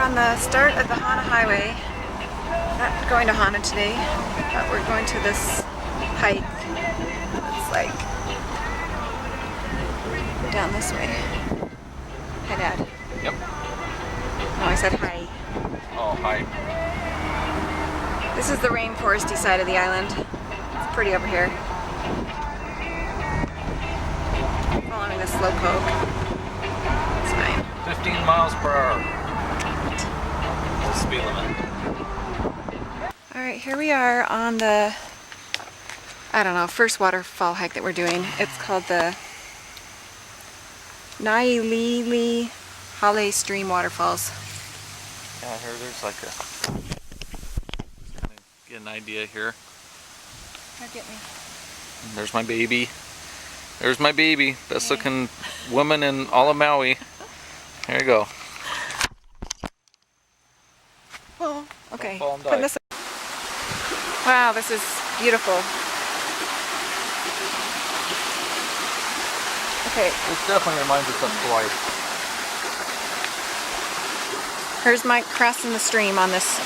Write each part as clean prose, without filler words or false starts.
on the start of the Hana Highway. Not going to Hana today, but we're going to this hike. It's like down this way. Hi, Dad. Yep. No, I said hi. Oh, hi. This is the rainforesty side of the island. It's pretty over here. Following the slope oak. It's fine. 15 miles per hour. That's the speed limit. Alright, here we are on the, I don't know, first waterfall hike that we're doing. It's called the Halae Stream Waterfalls. Yeah, here there's like a, kind of get an idea here. Now get me. And there's my baby. There's my baby. Best looking woman in all of Maui. There you go. Oh, okay. Don't fall and die. Put this. Wow, this is beautiful. Okay. This definitely reminds us of Hawaii. Here's Mike crossing the stream on this.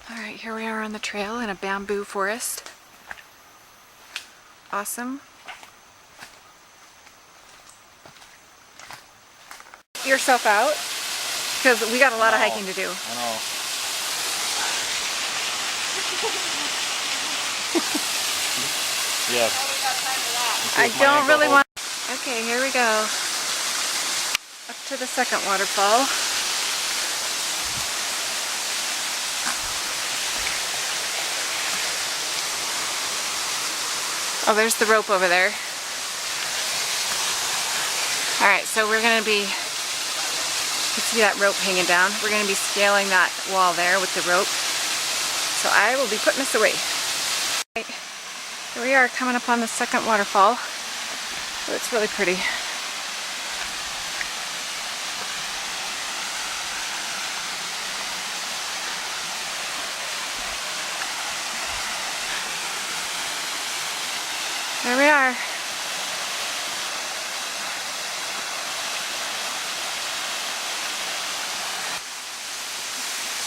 Alright, here we are on the trail in a bamboo forest. Awesome. Yourself out, because we got a lot of hiking to do. I know. Yes. I don't really want. Okay, here we go. Up to the second waterfall. Oh, there's the rope over there. Alright, so we're going to be, you can see that rope hanging down. We're going to be scaling that wall there with the rope. So I will be putting this away. Right, here we are coming up on the second waterfall. Oh, it's really pretty. There we are.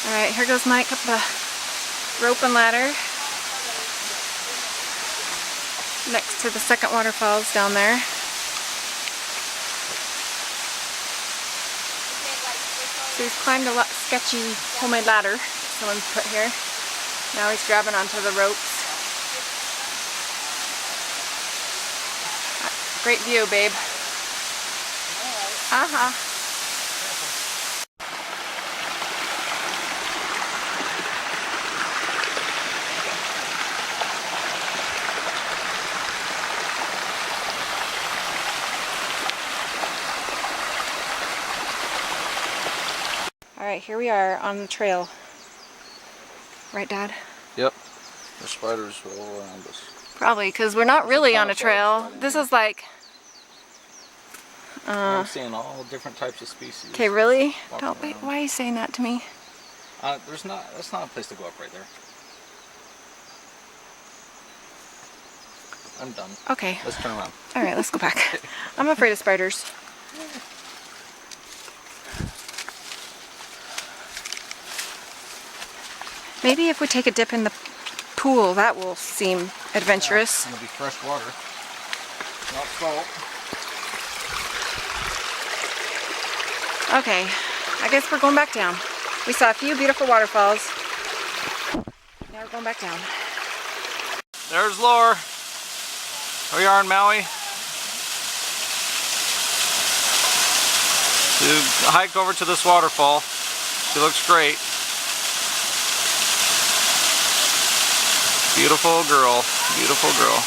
Alright, here goes Mike up the rope and ladder. Next to the second waterfalls down there. So he's climbed a sketchy homemade ladder someone's put here. Now he's grabbing onto the ropes. Great view, babe. Uh-huh. Alright, here we are on the trail. Right, Dad? Yep. The spiders are all around us. Probably, because we're not really on a trail. This is like... I'm seeing all different types of species. Okay, really? Don't, wait, why are you saying that to me? That's not a place to go up right there. I'm done. Okay. Let's turn around. Alright, let's go back. I'm afraid of spiders. Maybe if we take a dip in the pool, that will seem adventurous. Yeah, it's gonna be fresh water. Not salt. Okay, I guess we're going back down. We saw a few beautiful waterfalls. Now we're going back down. There's Laura. Here we are in Maui. To hike over to this waterfall. She looks great. Beautiful girl. Beautiful girl.